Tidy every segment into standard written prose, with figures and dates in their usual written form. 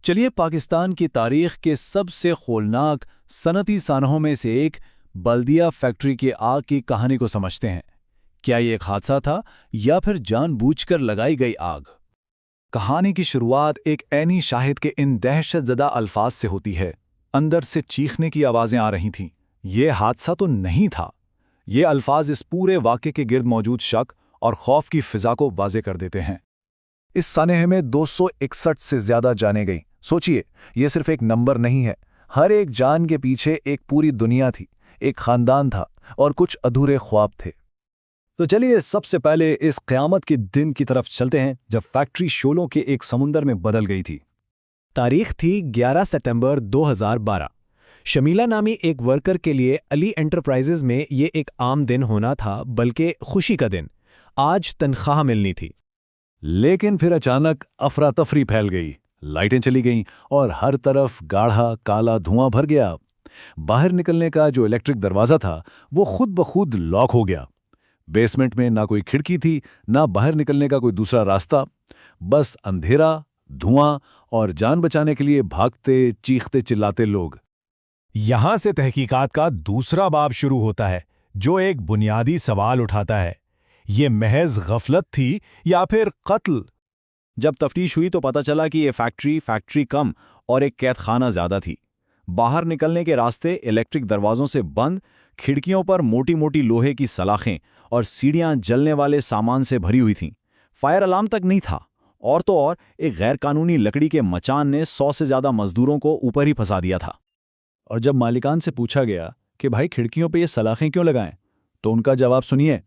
चलिए पाकिस्तान की तारीख के सबसे खौलनाक सनती सानहों में से एक बल्दिया फैक्ट्री की आग की कहानी को समझते हैं। क्या ये एक हादसा था या फिर जानबूझकर लगाई गई आग? कहानी की शुरुआत एक ऐनी शाहिद के इन दहशतज़दा अल्फाज से होती है। अंदर से चीखने की आवाज़ें आ रही थीं। ये हादसा तो नहीं था। ये अल्फाज इस पूरे वाक़े के गिर्द मौजूद शक और खौफ की फ़िज़ा को वाज़े कर देते हैं। इस सानहे में 261 से ज़्यादा जानें गईं। सोचिए, ये सिर्फ एक नंबर नहीं है। हर एक जान के पीछे एक पूरी दुनिया थी, एक ख़ानदान था और कुछ अधूरे ख्वाब थे। तो चलिए सबसे पहले इस क़यामत के दिन की तरफ चलते हैं जब फैक्ट्री शोलों के एक समुंदर में बदल गई थी। तारीख थी 11 सितंबर 2012। शमीला नामी एक वर्कर के लिए अली एंटरप्राइजेज में ये एक आम दिन होना था, बल्कि खुशी का दिन। आज तनख्वाह मिलनी थी। लेकिन फिर अचानक अफरा तफरी फैल गई। लाइटें चली गईं और हर तरफ गाढ़ा काला धुआं भर गया। बाहर निकलने का जो इलेक्ट्रिक दरवाज़ा था वो खुद ब खुद लॉक हो गया। बेसमेंट में ना कोई खिड़की थी, ना बाहर निकलने का कोई दूसरा रास्ता। बस अंधेरा, धुआं और जान बचाने के लिए भागते चीखते चिल्लाते लोग। यहां से तहकीकात का दूसरा बाब शुरू होता है, जो एक बुनियादी सवाल उठाता है, ये महज गफलत थी या फिर कत्ल? जब तफ्तीश हुई तो पता चला कि ये फैक्ट्री कम और एक कैदखाना ज्यादा थी। बाहर निकलने के रास्ते इलेक्ट्रिक दरवाजों से बंद, खिड़कियों पर मोटी मोटी लोहे की सलाखें और सीढ़ियां जलने वाले सामान से भरी हुई थीं। फायर अलार्म तक नहीं था। और तो और एक गैरकानूनी लकड़ी के मचान ने 100 से ज्यादा मजदूरों को ऊपर ही फंसा दिया था। और जब मालिकान से पूछा गया कि भाई खिड़कियों पे ये सलाखें क्यों लगाएं, तो उनका जवाब सुनिए,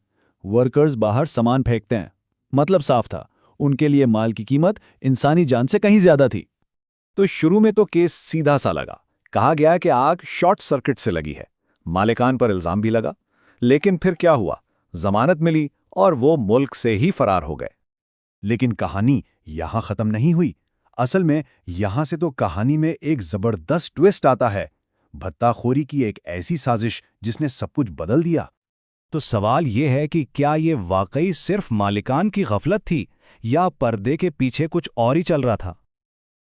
वर्कर्स बाहर सामान फेंकते हैं। मतलब साफ था, उनके लिए माल की कीमत इंसानी जान से कहीं ज्यादा थी। तो शुरू में तो केस सीधा सा लगा। कहा गया कि आग शॉर्ट सर्किट से लगी है। मालिकान पर इल्जाम भी लगा। लेकिन फिर क्या हुआ? जमानत मिली और वो मुल्क से ही फरार हो गए। लेकिन कहानी यहां खत्म नहीं हुई। असल में यहां से तो कहानी में एक जबरदस्त ट्विस्ट आता है। भत्ताखोरी की एक ऐसी साजिश जिसने सब कुछ बदल दिया। तो सवाल ये है कि क्या ये वाकई सिर्फ मालिकान की गफलत थी या पर्दे के पीछे कुछ और ही चल रहा था?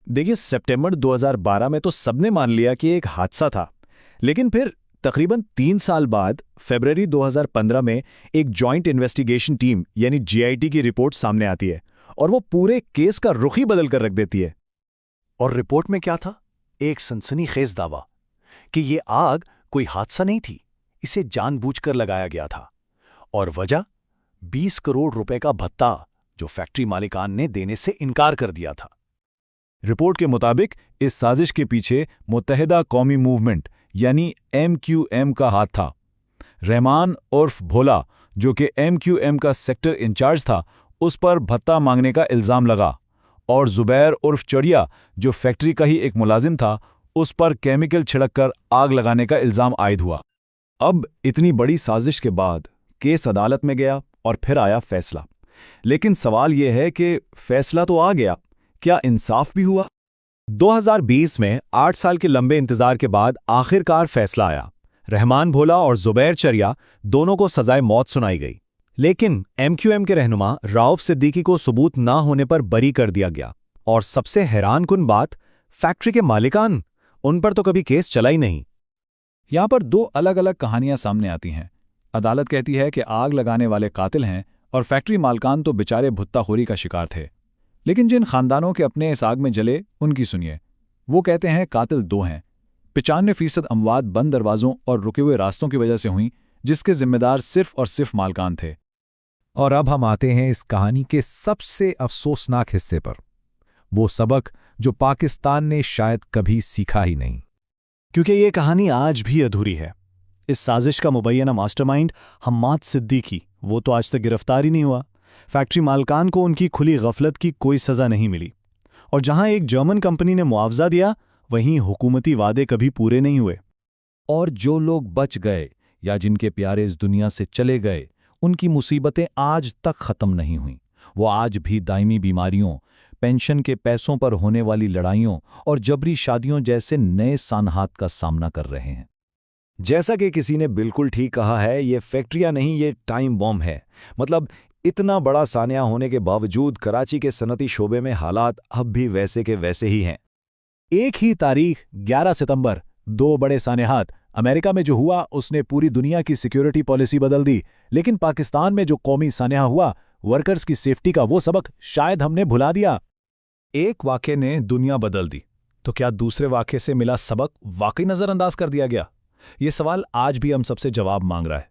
देखिए, सितंबर 2012 में तो सबने मान लिया कि एक हादसा था। लेकिन फिर तकरीबन 3 साल बाद फरवरी 2015 में एक जॉइंट इन्वेस्टिगेशन टीम यानी जीआईटी की रिपोर्ट सामने आती है और वो पूरे केस का रुख ही बदल कर रख देती है। और रिपोर्ट में क्या था? एक सनसनीखेज दावा कि ये आग कोई हादसा नहीं थी, इसे जानबूझकर लगाया गया था। और वजह 20 करोड़ रुपए का भत्ता जो फैक्ट्री मालिकान ने देने से इनकार कर दिया था। रिपोर्ट के मुताबिक इस साजिश के पीछे मुत्तहिदा कौमी मूवमेंट यानी MQM का हाथ था। रहमान उर्फ भोला, जो कि MQM का सेक्टर इंचार्ज था, उस पर भत्ता मांगने का इल्ज़ाम लगा। और जुबैर उर्फ चड़िया, जो फैक्ट्री का ही एक मुलाजिम था, उस पर केमिकल छिड़ककर आग लगाने का इल्ज़ाम आयद हुआ। अब इतनी बड़ी साजिश के बाद केस अदालत में गया और फिर आया फैसला। लेकिन सवाल यह है कि फैसला तो आ गया, क्या इंसाफ भी हुआ? 2020 में 8 साल के लंबे इंतजार के बाद आखिरकार फैसला आया। रहमान भोला और जुबैर चरिया दोनों को सजाए मौत सुनाई गई। लेकिन MQM के रहनुमा राउफ सिद्दीकी को सबूत ना होने पर बरी कर दिया गया। और सबसे हैरानकुन बात, फैक्ट्री के मालिकान, उन पर तो कभी केस चला ही नहीं। यहां पर 2 अलग अलग कहानियां सामने आती हैं। अदालत कहती है कि आग लगाने वाले कातिल हैं और फैक्ट्री मालकान तो बेचारे भुत्ताखोरी का शिकार थे। लेकिन जिन खानदानों के अपने इस आग में जले, उनकी सुनिए। वो कहते हैं कातिल 2 हैं। 95% अमवात बंद दरवाजों और रुके हुए रास्तों की वजह से हुई, जिसके जिम्मेदार सिर्फ और सिर्फ मालकान थे। और अब हम आते हैं इस कहानी के सबसे अफसोसनाक हिस्से पर, वो सबक जो पाकिस्तान ने शायद कभी सीखा ही नहीं। क्योंकि ये कहानी आज भी अधूरी है। इस साजिश का मुबैना मास्टरमाइंड हम्माद सिद्दीकी, वो तो आज तक गिरफ्तार ही नहीं हुआ। फैक्ट्री मालकान को उनकी खुली गफलत की कोई सज़ा नहीं मिली। और जहां एक जर्मन कंपनी ने मुआवजा दिया, वहीं हुकूमती वादे कभी पूरे नहीं हुए। और जो लोग बच गए या जिनके प्यारे इस दुनिया से चले गए, उनकी मुसीबतें आज तक ख़त्म नहीं हुईं। वो आज भी दायमी बीमारियों, पेंशन के पैसों पर होने वाली लड़ाइयों और जबरी शादियों जैसे नए सानहात का सामना कर रहे हैं। जैसा कि किसी ने बिल्कुल ठीक कहा है, ये फैक्ट्रियां नहीं, ये टाइम बॉम्ब है। मतलब इतना बड़ा सानिया होने के बावजूद कराची के सनती शोबे में हालात अब भी वैसे के वैसे ही हैं। एक ही तारीख 11 सितंबर, दो बड़े सानेहात। अमेरिका में जो हुआ उसने पूरी दुनिया की सिक्योरिटी पॉलिसी बदल दी, लेकिन पाकिस्तान में जो कौमी सानेहा हुआ, वर्कर्स की सेफ्टी का वो सबक शायद हमने भुला दिया। एक वाक़े ने दुनिया बदल दी, तो क्या दूसरे वाक़े से मिला सबक वाकई नज़रअंदाज कर दिया गया? ये सवाल आज भी हम सबसे जवाब मांग रहा है।